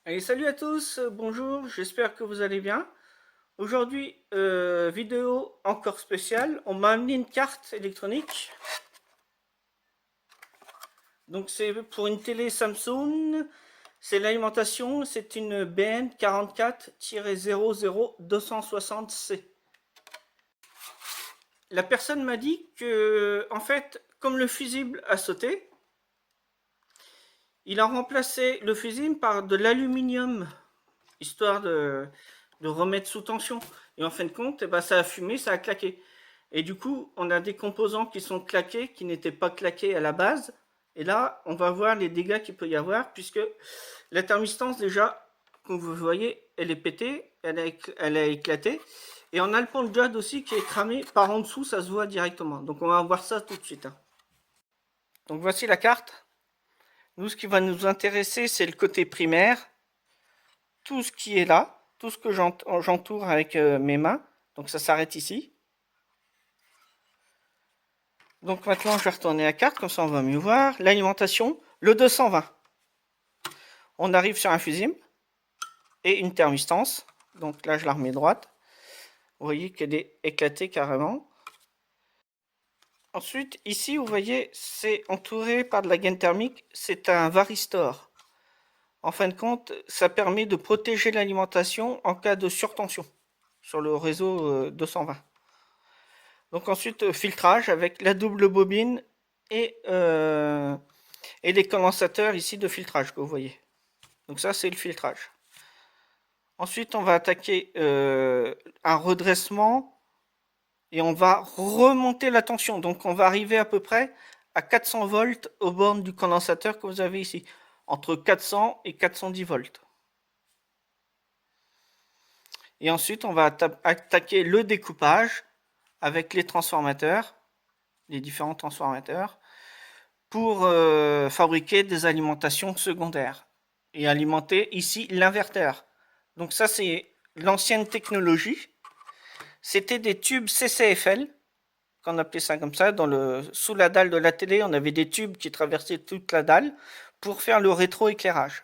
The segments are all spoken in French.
Allez, salut à tous, bonjour, j'espère que vous allez bien. Aujourd'hui, vidéo encore spéciale. On m'a amené une carte électronique. Donc c'est pour une télé Samsung. C'est l'alimentation, c'est une BN 44-00260C. La personne m'a dit que, en fait, comme le fusible a sauté, il a remplacé le fusible par de l'aluminium, histoire de remettre sous tension. Et en fin de compte, eh ben, ça a fumé, ça a claqué. Et du coup, on a des composants qui sont claqués, qui n'étaient pas claqués à la base. Et là, on va voir les dégâts qu'il peut y avoir, puisque la thermistance, déjà, comme vous voyez, elle est pétée, elle a éclaté. Et on a le pont de diode aussi qui est cramé par en dessous, ça se voit directement. Donc on va voir ça tout de suite. Donc voici la carte. Nous, ce qui va nous intéresser, c'est le côté primaire. Tout ce qui est là, tout ce que j'entoure avec mes mains. Donc ça s'arrête ici. Donc maintenant, je vais retourner la carte, comme ça on va mieux voir. L'alimentation, le 220. On arrive sur un fusible et une thermistance. Donc là, je la remets droite. Vous voyez qu'elle est éclatée carrément. Ensuite, ici, vous voyez, c'est entouré par de la gaine thermique. C'est un varistor. En fin de compte, ça permet de protéger l'alimentation en cas de surtension sur le réseau 220. Donc ensuite, filtrage avec la double bobine et les condensateurs ici de filtrage que vous voyez. Donc ça, c'est le filtrage. Ensuite, on va attaquer un redressement et on va remonter la tension. Donc on va arriver à peu près à 400 volts aux bornes du condensateur que vous avez ici. Entre 400 et 410 volts. Et ensuite, on va attaquer le découpage avec les transformateurs, les différents transformateurs, pour fabriquer des alimentations secondaires et alimenter ici l'inverteur. Donc ça, c'est l'ancienne technologie. C'était des tubes CCFL, qu'on appelait ça comme ça. Sous la dalle de la télé, on avait des tubes qui traversaient toute la dalle pour faire le rétroéclairage.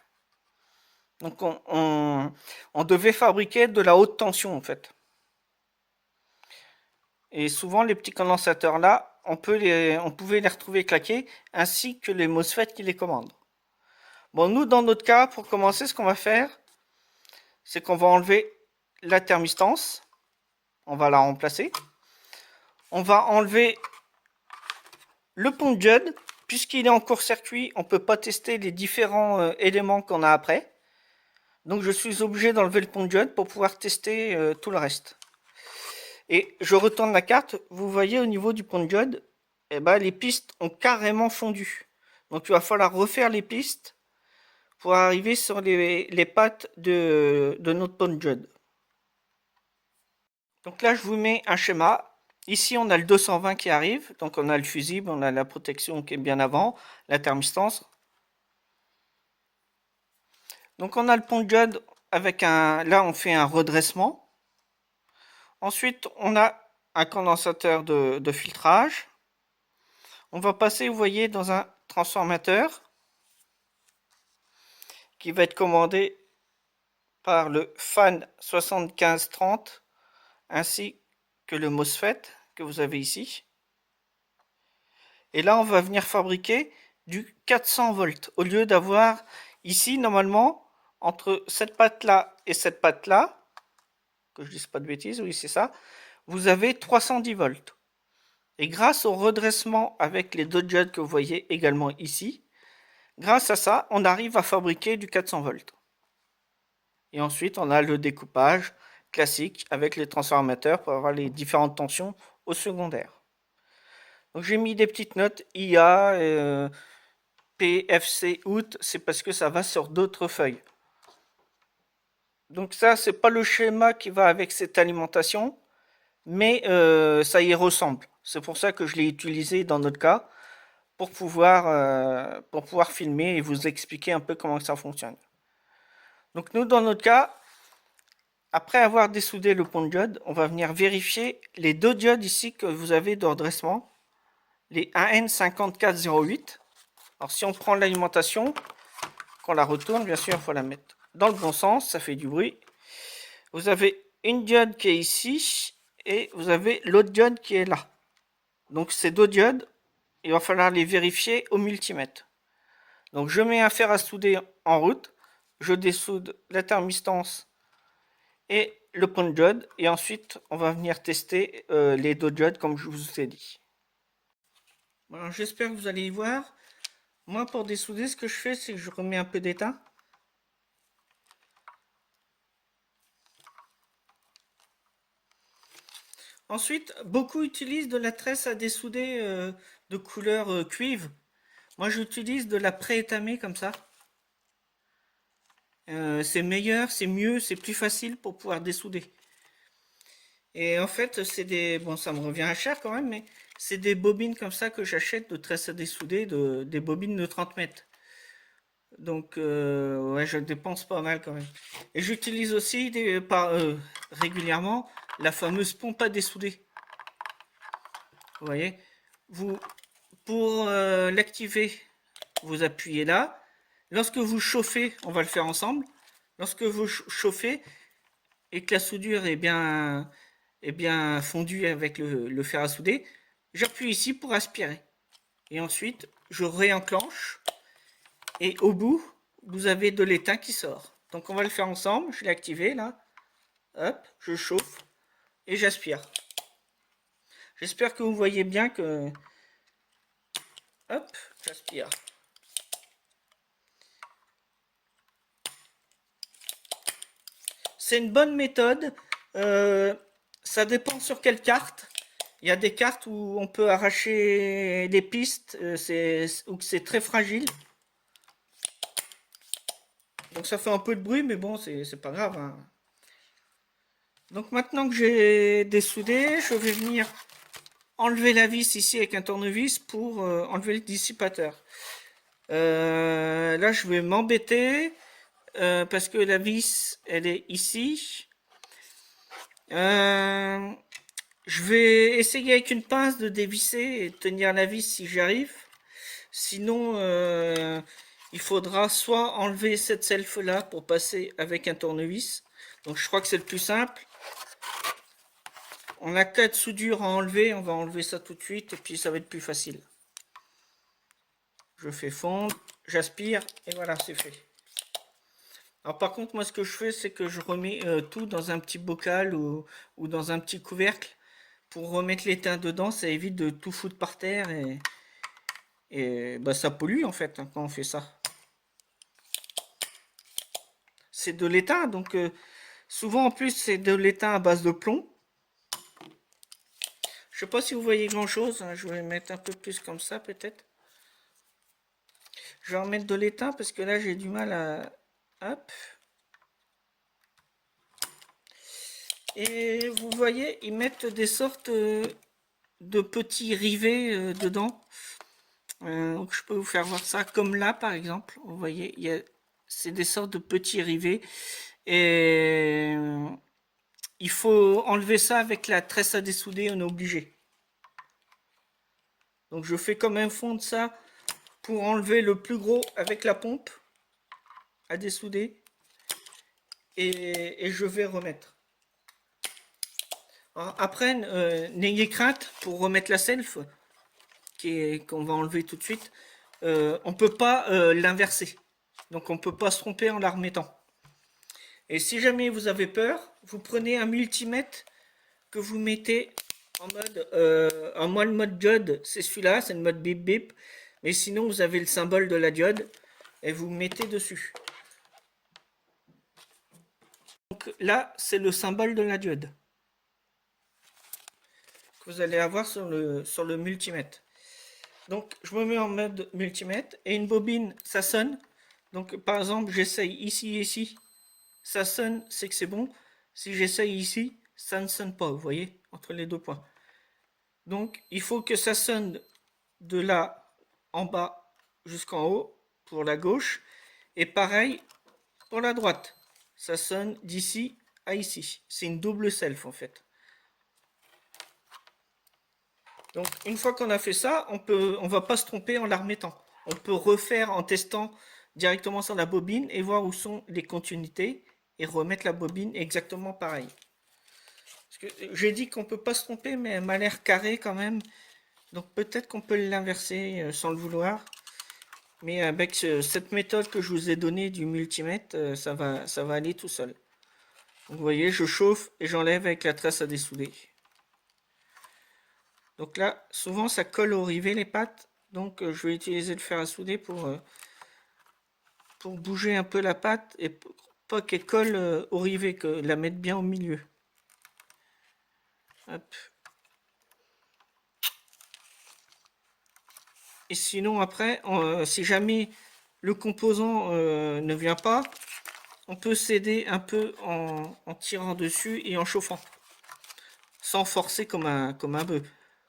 Donc on devait fabriquer de la haute tension en fait. Et souvent les petits condensateurs là, on pouvait les retrouver claqués, ainsi que les MOSFET qui les commandent. Bon, nous dans notre cas, pour commencer, ce qu'on va faire, c'est qu'on va enlever la thermistance, on va la remplacer. On va enlever le pont de diode, puisqu'il est en court-circuit, on ne peut pas tester les différents éléments qu'on a après. Donc je suis obligé d'enlever le pont de diode pour pouvoir tester tout le reste. Et je retourne la carte, vous voyez au niveau du pont de diode, eh ben, les pistes ont carrément fondu. Donc il va falloir refaire les pistes pour arriver sur les pattes de notre pont de diode. Donc là je vous mets un schéma. Ici on a le 220 qui arrive, donc on a le fusible, on a la protection qui est bien avant, la thermistance. Donc on a le pont de diode avec là on fait un redressement. Ensuite, on a un condensateur de filtrage. On va passer, vous voyez, dans un transformateur qui va être commandé par le fan 7530 ainsi que le MOSFET que vous avez ici. Et là, on va venir fabriquer du 400 volts au lieu d'avoir ici, normalement, entre cette patte-là et cette patte-là, que je ne dise pas de bêtises, oui, c'est ça, vous avez 310 volts. Et grâce au redressement avec les deux diodes que vous voyez également ici, grâce à ça, on arrive à fabriquer du 400 volts. Et ensuite, on a le découpage classique avec les transformateurs pour avoir les différentes tensions au secondaire. Donc j'ai mis des petites notes IA, PFC out, c'est parce que ça va sur d'autres feuilles. Donc ça, c'est pas le schéma qui va avec cette alimentation, mais ça y ressemble. C'est pour ça que je l'ai utilisé dans notre cas, pour pouvoir filmer et vous expliquer un peu comment ça fonctionne. Donc nous, dans notre cas, après avoir dessoudé le pont de diode, on va venir vérifier les deux diodes ici que vous avez de redressement, les 1N5408. Alors si on prend l'alimentation, qu'on la retourne, bien sûr, il faut la mettre dans le bon sens, ça fait du bruit. Vous avez une diode qui est ici et vous avez l'autre diode qui est là. Donc ces deux diodes, il va falloir les vérifier au multimètre. Donc je mets un fer à souder en route, je dessoude la thermistance et le point de diode, et ensuite on va venir tester les deux diodes comme je vous ai dit. Alors j'espère que vous allez y voir. Moi pour dessouder, ce que je fais, c'est que je remets un peu d'étain. Ensuite, beaucoup utilisent de la tresse à dessouder de couleur cuivre. Moi j'utilise de la préétamée comme ça. C'est meilleur, c'est mieux, c'est plus facile pour pouvoir dessouder. Et en fait, c'est des... Bon, ça me revient à cher quand même, mais c'est des bobines comme ça que j'achète de tresse à dessouder, des bobines de 30 mètres. Donc, ouais, je dépense pas mal quand même. Et j'utilise aussi régulièrement la fameuse pompe à dessouder. Vous voyez, pour l'activer, vous appuyez là. Lorsque vous chauffez, on va le faire ensemble. Lorsque vous chauffez et que la soudure est bien fondue avec le fer à souder, j'appuie ici pour aspirer. Et ensuite, je réenclenche. Et au bout, vous avez de l'étain qui sort. Donc on va le faire ensemble. Je l'ai activé là. Hop, je chauffe et j'aspire. J'espère que vous voyez bien que... Hop, j'aspire. C'est une bonne méthode. Ça dépend sur quelle carte. Il y a des cartes où on peut arracher des pistes, ou que c'est très fragile. Donc ça fait un peu de bruit, mais bon, c'est pas grave, hein. Donc maintenant que j'ai dessoudé, je vais venir enlever la vis ici avec un tournevis pour enlever le dissipateur. Là, je vais m'embêter parce que la vis, elle est ici. Je vais essayer avec une pince de dévisser et tenir la vis si j'y arrive. Sinon, il faudra soit enlever cette self là pour passer avec un tournevis. Donc je crois que c'est le plus simple. On a 4 soudures à enlever, on va enlever ça tout de suite et puis ça va être plus facile. Je fais fondre, j'aspire et voilà, c'est fait. Alors par contre, moi ce que je fais, c'est que je remets tout dans un petit bocal ou dans un petit couvercle pour remettre l'étain dedans. Ça évite de tout foutre par terre et bah, ça pollue en fait hein, quand on fait ça. C'est de l'étain, donc souvent en plus c'est de l'étain à base de plomb. Je sais pas si vous voyez grand chose, hein, je vais mettre un peu plus comme ça peut-être. Je vais en mettre de l'étain parce que là j'ai du mal à... Hop. Et vous voyez, ils mettent des sortes de petits rivets dedans. Donc je peux vous faire voir ça comme là par exemple. Vous voyez, c'est des sortes de petits rivets. Et il faut enlever ça avec la tresse à dessouder, on est obligé. Donc je fais comme un fond de ça pour enlever le plus gros avec la pompe à dessouder. Et je vais remettre. Alors, après, n'ayez crainte pour remettre la self, qu'on va enlever tout de suite. On peut pas l'inverser. Donc on peut pas se tromper en la remettant. Et si jamais vous avez peur, vous prenez un multimètre que vous mettez en mode, moi le mode diode, c'est celui-là, c'est le mode bip bip. Mais sinon vous avez le symbole de la diode et vous mettez dessus. Donc là, c'est le symbole de la diode que vous allez avoir sur le multimètre. Donc je me mets en mode multimètre et une bobine, ça sonne. Donc par exemple, j'essaye ici et ici, ça sonne, c'est que c'est bon. Si j'essaye ici, ça ne sonne pas, vous voyez, entre les deux points. Donc il faut que ça sonne de là en bas jusqu'en haut pour la gauche et pareil pour la droite. Ça sonne d'ici à ici. C'est une double self en fait. Donc une fois qu'on a fait ça, on va pas se tromper en la remettant. On peut refaire en testant directement sur la bobine et voir où sont les continuités et remettre la bobine exactement pareil. J'ai dit qu'on peut pas se tromper, mais elle m'a l'air carrée quand même. Donc peut-être qu'on peut l'inverser sans le vouloir. Mais avec cette méthode que je vous ai donnée du multimètre, ça va aller tout seul. Donc vous voyez, je chauffe et j'enlève avec la tresse à dessouder. Donc là, souvent ça colle au rivet les pattes. Donc je vais utiliser le fer à souder pour bouger un peu la patte et pour pas qu'elle colle au rivet, que la mettre bien au milieu. Hop. Et sinon après, si jamais le composant ne vient pas, on peut s'aider un peu en tirant dessus et en chauffant. Sans forcer comme un bœuf.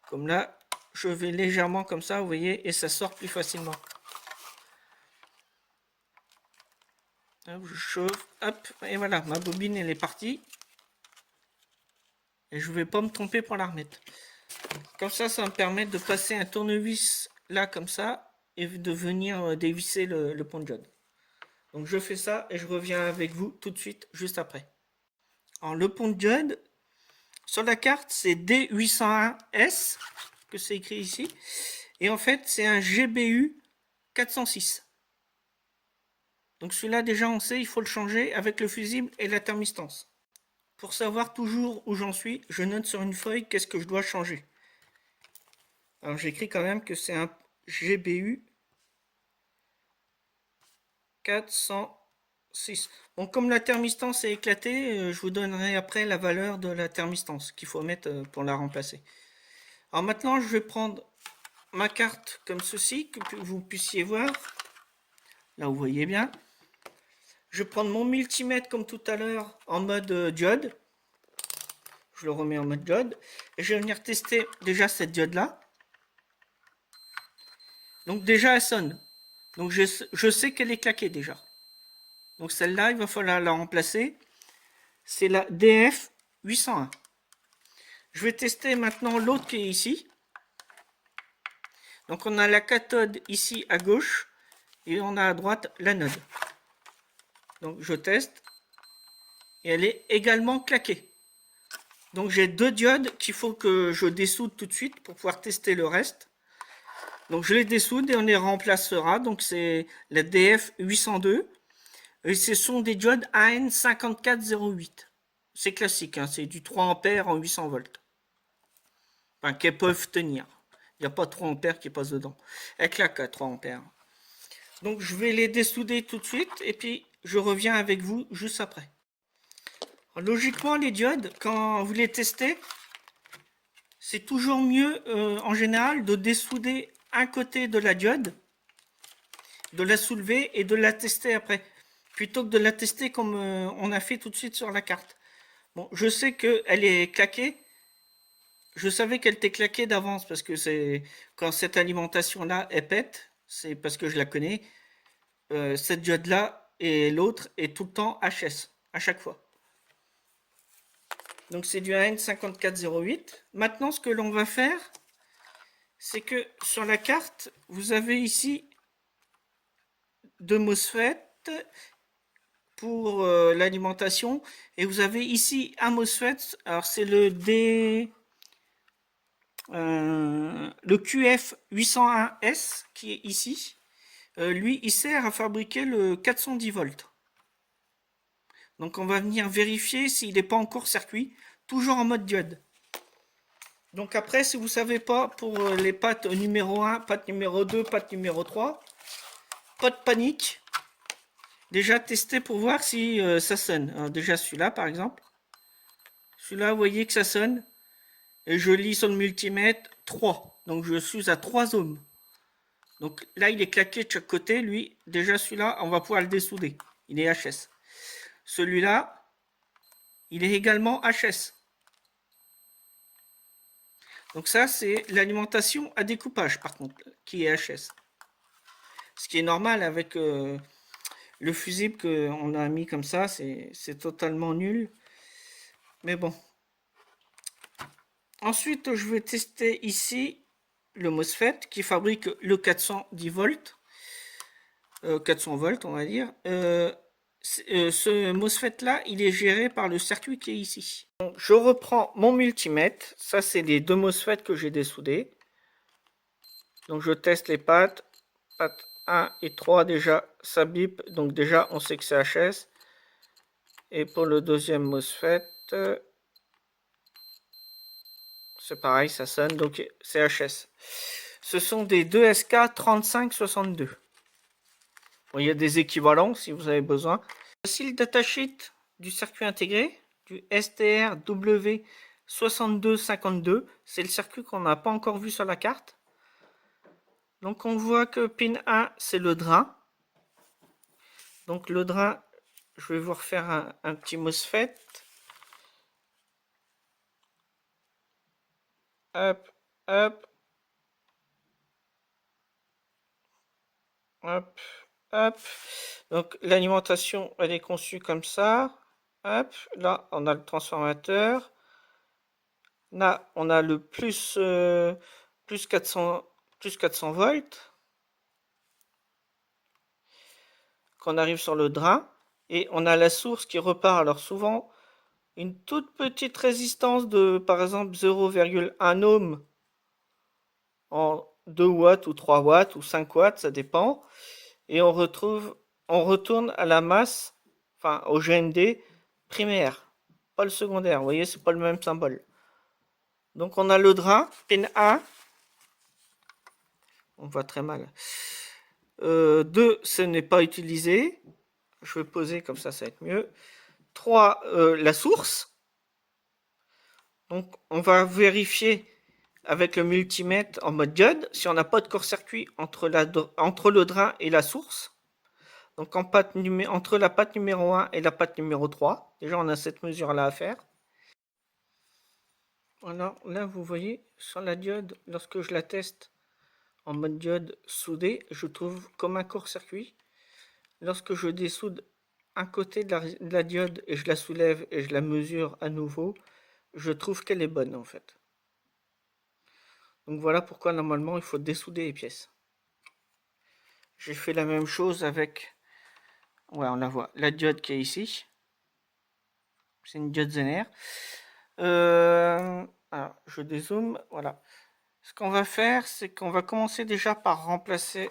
Comme là, je vais légèrement comme ça, vous voyez, et ça sort plus facilement. Hop, je chauffe, hop, et voilà, ma bobine elle est partie. Et je ne vais pas me tromper pour la remettre. Comme ça me permet de passer un tournevis là comme ça et de venir dévisser le pont de diode. Donc je fais ça et je reviens avec vous tout de suite, juste après. Alors le pont de diode, sur la carte c'est D801S, que c'est écrit ici. Et en fait c'est un GBU 406. Donc celui-là déjà on sait, il faut le changer avec le fusible et la thermistance. Pour savoir toujours où j'en suis, je note sur une feuille qu'est-ce que je dois changer. Alors j'écris quand même que c'est un GBU 406. Bon, comme la thermistance est éclatée, je vous donnerai après la valeur de la thermistance qu'il faut mettre pour la remplacer. Alors maintenant, je vais prendre ma carte comme ceci, que vous puissiez voir. Là, vous voyez bien. Je vais prendre mon multimètre comme tout à l'heure en mode diode. Je le remets en mode diode. Et je vais venir tester déjà cette diode-là. Donc déjà, elle sonne. Donc je sais qu'elle est claquée déjà. Donc celle-là, il va falloir la remplacer. C'est la DF 801. Je vais tester maintenant l'autre qui est ici. Donc on a la cathode ici à gauche et on a à droite l'anode. Donc je teste et elle est également claquée. Donc j'ai deux diodes qu'il faut que je dessoude tout de suite pour pouvoir tester le reste. Donc je les dessoude et on les remplacera. Donc c'est la DF 802 et ce sont des diodes AN5408. C'est classique, hein, c'est du 3 ampères en 800 volts. Enfin, qu'elles peuvent tenir. Il n'y a pas 3 ampères qui passent dedans. Elle claque à 3 ampères. Donc je vais les dessouder tout de suite et puis je reviens avec vous juste après. Alors, logiquement, les diodes, quand vous les testez, c'est toujours mieux en général de dessouder un côté de la diode, de la soulever et de la tester après, plutôt que de la tester comme on a fait tout de suite sur la carte. Bon, je sais qu'elle est claquée. Je savais qu'elle était claquée d'avance parce que c'est quand cette alimentation-là est pète, c'est parce que je la connais. Cette diode-là et l'autre est tout le temps HS à chaque fois. Donc c'est du AN5408. Maintenant, ce que l'on va faire, c'est que sur la carte, vous avez ici deux MOSFET pour l'alimentation et vous avez ici un MOSFET. Alors c'est le le QF801S qui est ici. Lui, il sert à fabriquer le 410 volts. Donc on va venir vérifier s'il n'est pas en court-circuit, toujours en mode diode. Donc après, si vous ne savez pas pour les pattes numéro 1, patte numéro 2, patte numéro 3, pas de panique. Déjà tester pour voir si ça sonne. Alors déjà celui-là par exemple. Celui-là, vous voyez que ça sonne. Et je lis sur le multimètre 3. Donc je suis à 3 ohms. Donc là, il est claqué de chaque côté. Lui, déjà celui-là, on va pouvoir le dessouder. Il est HS. Celui-là, il est également HS. Donc ça, c'est l'alimentation à découpage, par contre, qui est HS. Ce qui est normal avec le fusible qu'on a mis comme ça, c'est totalement nul. Mais bon. Ensuite, je vais tester ici le MOSFET qui fabrique le 410 volts. 400 volts, on va dire. Ce MOSFET là, il est géré par le circuit qui est ici. Donc, je reprends mon multimètre. Ça, c'est les deux MOSFET que j'ai dessoudés. Donc, je teste les pattes. Patte 1 et 3, déjà, ça bip. Donc, déjà, on sait que c'est HS. Et pour le deuxième MOSFET, c'est pareil, ça sonne. Donc, c'est HS. Ce sont des 2SK3562. Bon, il y a des équivalents si vous avez besoin. Voici le datasheet du circuit intégré, du STRW6252. C'est le circuit qu'on n'a pas encore vu sur la carte. Donc on voit que pin 1, c'est le drain. Donc le drain, je vais vous refaire un petit MOSFET. Hop, hop. Hop, hop. Donc l'alimentation, elle est conçue comme ça. Hop, là, on a le transformateur. Là, on a le plus 400 volts. Qu'on arrive sur le drain. Et on a la source qui repart. Alors souvent, une toute petite résistance de, par exemple, 0,1 ohm en 2 watts ou 3 watts ou 5 watts, ça dépend. Et on retourne à la masse, enfin au GND primaire, pas le secondaire. Vous voyez, c'est pas le même symbole. Donc on a le drain, pin 1. On voit très mal. 2, ce n'est pas utilisé. Je vais poser comme ça va être mieux. 3, la source. Donc on va vérifier avec le multimètre en mode diode si on n'a pas de court-circuit entre le drain et la source. Donc entre la patte numéro 1 et la patte numéro 3. Déjà on a cette mesure là à faire. Alors là vous voyez sur la diode, lorsque je la teste en mode diode soudée, je trouve comme un court-circuit. Lorsque je dessoude un côté de la diode et je la soulève et je la mesure à nouveau, je trouve qu'elle est bonne en fait. Donc voilà pourquoi normalement il faut dessouder les pièces. J'ai fait la même chose avec, ouais on la voit, la diode qui est ici. C'est une diode Zener. Alors je dézoome, voilà. Ce qu'on va faire, c'est qu'on va commencer déjà par remplacer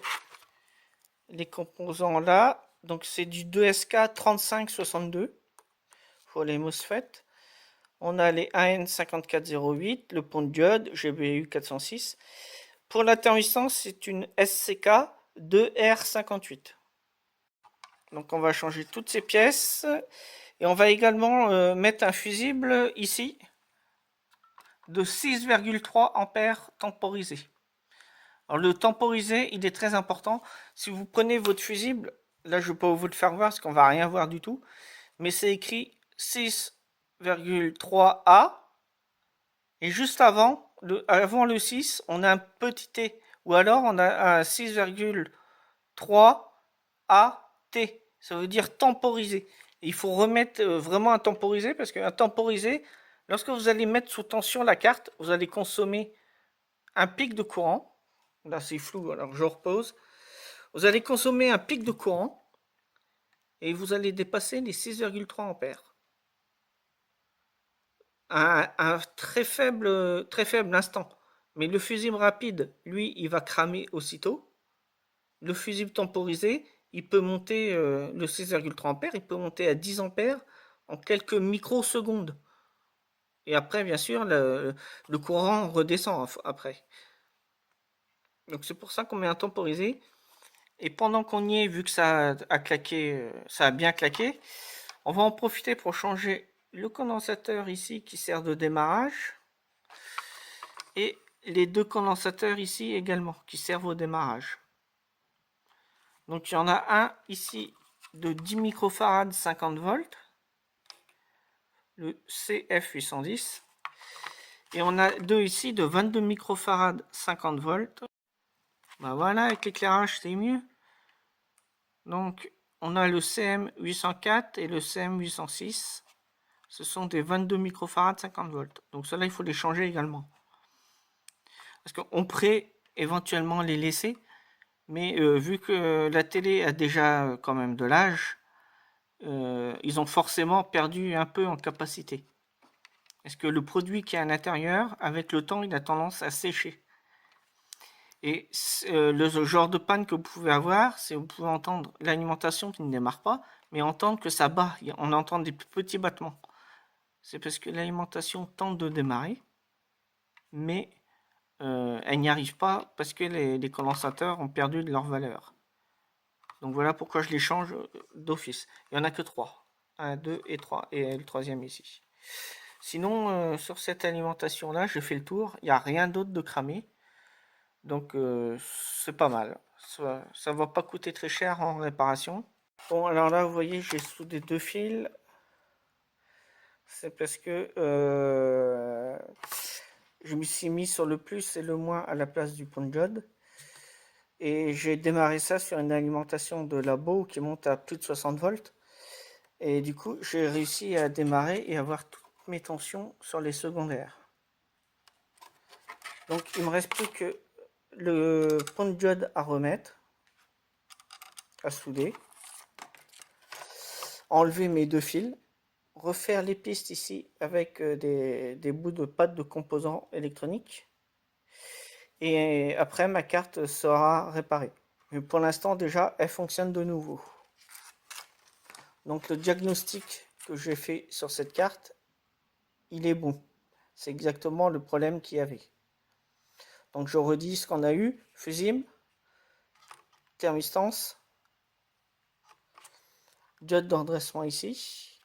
les composants là. Donc c'est du 2SK3562 pour les MOSFET. On a les AN5408, le pont de diode GBU 406. Pour l'intermittence, c'est une SCK 2R58. Donc on va changer toutes ces pièces. Et on va également mettre un fusible ici de 6,3 ampères temporisé. Alors le temporisé, il est très important. Si vous prenez votre fusible, là je ne vais pas vous le faire voir parce qu'on va rien voir du tout, mais c'est écrit 6,3A et juste avant le 6, on a un petit T ou alors on a un 6,3AT. Ça veut dire temporisé. Et il faut remettre vraiment un temporisé parce qu'un temporisé, lorsque vous allez mettre sous tension la carte, vous allez consommer un pic de courant. Là c'est flou, alors je repose. Vous allez consommer un pic de courant et vous allez dépasser les 6,3 ampères. Un très faible instant. Mais le fusible rapide, lui, il va cramer aussitôt. Le fusible temporisé, il peut monter, le 6,3 ampères, il peut monter à 10 ampères en quelques microsecondes. Et après, bien sûr, le courant redescend après. Donc c'est pour ça qu'on met un temporisé. Et pendant qu'on y est, vu que ça a claqué, ça a bien claqué, on va en profiter pour changer le condensateur ici qui sert de démarrage. Et les deux condensateurs ici également qui servent au démarrage. Donc il y en a un ici de 10 microfarads 50 volts, le CF810. Et on a deux ici de 22 microfarads 50 volts. Ben voilà, avec l'éclairage c'est mieux. Donc on a le CM804 et le CM806. Ce sont des 22 microfarads 50 volts. Donc cela il faut les changer également. Parce qu'on pourrait éventuellement les laisser, Mais vu que la télé a déjà quand même de l'âge, ils ont forcément perdu un peu en capacité. Parce que le produit qui est à l'intérieur, avec le temps, il a tendance à sécher. Et le genre de panne que vous pouvez avoir, c'est vous pouvez entendre l'alimentation qui ne démarre pas, mais entendre que ça bat. On entend des petits battements. C'est parce que l'alimentation tente de démarrer, mais elle n'y arrive pas parce que les condensateurs ont perdu de leur valeur. Donc voilà pourquoi je les change d'office. Il n'y en a que 3. 1, 2 et 3. Et le troisième ici. Sinon, sur cette alimentation-là, j'ai fait le tour. Il n'y a rien d'autre de cramé. Donc c'est pas mal. Ça va pas coûter très cher en réparation. Bon, alors là, vous voyez, j'ai soudé 2 fils. C'est parce que je me suis mis sur le plus et le moins à la place du pont de diode. Et j'ai démarré ça sur une alimentation de labo qui monte à plus de 60 volts. Et du coup, j'ai réussi à démarrer et avoir toutes mes tensions sur les secondaires. Donc, il me reste plus que le pont de diode à remettre, à souder, enlever mes 2 fils, refaire les pistes ici avec des bouts de pâte de composants électroniques. Et après, ma carte sera réparée. Mais pour l'instant, déjà, elle fonctionne de nouveau. Donc, le diagnostic que j'ai fait sur cette carte, il est bon. C'est exactement le problème qu'il y avait. Donc, je redis ce qu'on a eu. Fusible, thermistance, diode de redressement ici,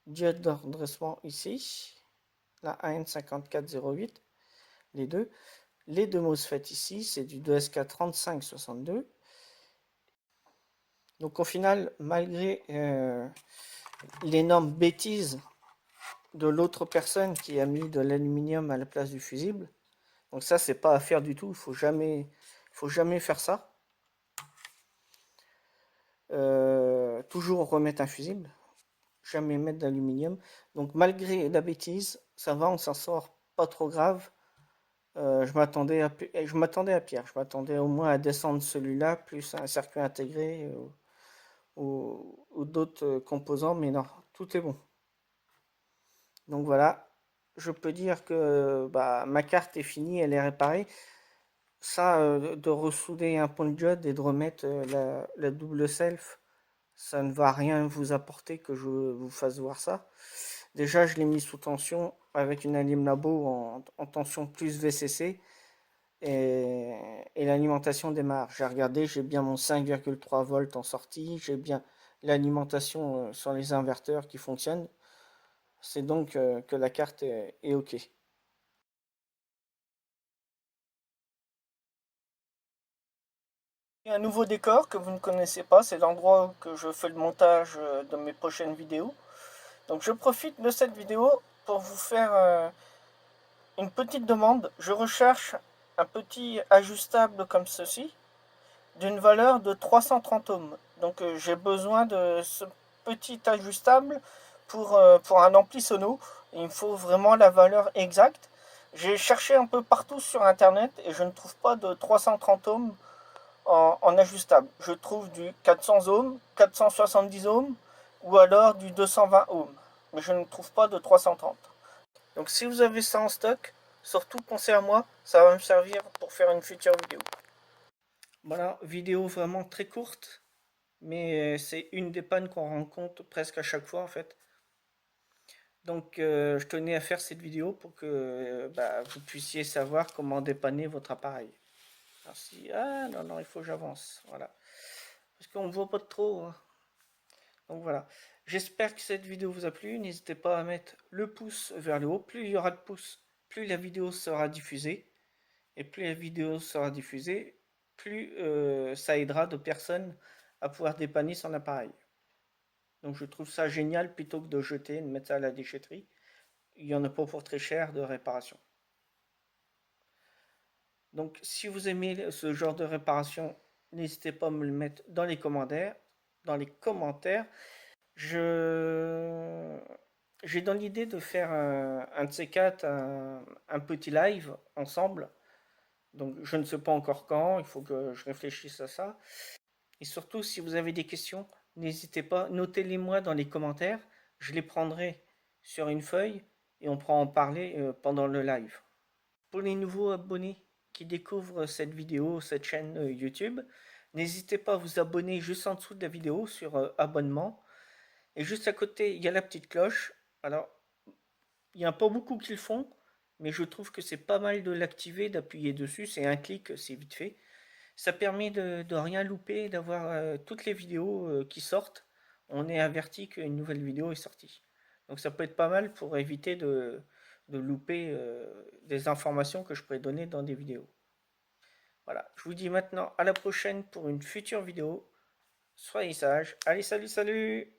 diode de redressement ici, la AN5408, les deux. Les deux MOSFET ici, c'est du 2SK3562. Donc au final, malgré l'énorme bêtise de l'autre personne qui a mis de l'aluminium à la place du fusible, donc ça c'est pas à faire du tout, il faut jamais faire ça. Toujours remettre un fusible, jamais mettre d'aluminium. Donc malgré la bêtise, ça va, on s'en sort pas trop grave. Je m'attendais à pire. Je m'attendais au moins à descendre celui-là, plus un circuit intégré ou d'autres composants, mais non, tout est bon. Donc voilà, je peux dire que ma carte est finie, elle est réparée. Ça, de ressouder un pont de diode et de remettre la double self, ça ne va rien vous apporter que je vous fasse voir ça. Déjà, je l'ai mis sous tension avec une alim labo en tension plus VCC. Et l'alimentation démarre. J'ai regardé, j'ai bien mon 5,3 volts en sortie, j'ai bien l'alimentation sur les inverteurs qui fonctionnent. C'est donc que la carte est OK. Il y a un nouveau décor que vous ne connaissez pas, c'est l'endroit où que je fais le montage de mes prochaines vidéos. Donc je profite de cette vidéo pour vous faire une petite demande. Je recherche un petit ajustable comme ceci, d'une valeur de 330 ohms. Donc j'ai besoin de ce petit ajustable pour un ampli sono. Il me faut vraiment la valeur exacte. J'ai cherché un peu partout sur internet et je ne trouve pas de 330 ohms en ajustable. Je trouve du 400 ohms, 470 ohms ou alors du 220 ohms. Mais je ne trouve pas de 330. Donc si vous avez ça en stock, surtout pensez à moi, ça va me servir pour faire une future vidéo. Voilà, vidéo vraiment très courte, mais c'est une des pannes qu'on rencontre presque à chaque fois en fait. Donc je tenais à faire cette vidéo pour que vous puissiez savoir comment dépanner votre appareil. Alors si, ah non, non, il faut que j'avance, voilà. Parce qu'on ne voit pas de trop, hein. Donc voilà, j'espère que cette vidéo vous a plu, n'hésitez pas à mettre le pouce vers le haut, plus il y aura de pouces, plus la vidéo sera diffusée, et plus la vidéo sera diffusée, plus ça aidera de personnes à pouvoir dépanner son appareil. Donc je trouve ça génial plutôt que de jeter, de mettre ça à la déchetterie. Il n'y en a pas pour très cher de réparation. Donc si vous aimez ce genre de réparation, n'hésitez pas à me le mettre dans les commentaires. J'ai dans l'idée de faire un de ces quatre, un petit live ensemble Donc je ne sais pas encore quand, il faut que je réfléchisse à ça. Et surtout, si vous avez des questions, n'hésitez pas, notez-les moi dans les commentaires. Je les prendrai sur une feuille et on pourra en parler pendant le live. Pour les nouveaux abonnés qui découvrent cette vidéo, cette chaîne YouTube, n'hésitez pas à vous abonner juste en dessous de la vidéo sur abonnement. Et juste à côté, il y a la petite cloche. Alors, il n'y a pas beaucoup qui le font, mais je trouve que c'est pas mal de l'activer, d'appuyer dessus. C'est un clic, c'est vite fait. Ça permet de rien louper, d'avoir toutes les vidéos qui sortent. On est averti qu'une nouvelle vidéo est sortie. Donc ça peut être pas mal pour éviter de louper des informations que je pourrais donner dans des vidéos. Voilà, je vous dis maintenant à la prochaine pour une future vidéo. Soyez sages. Allez, salut, salut!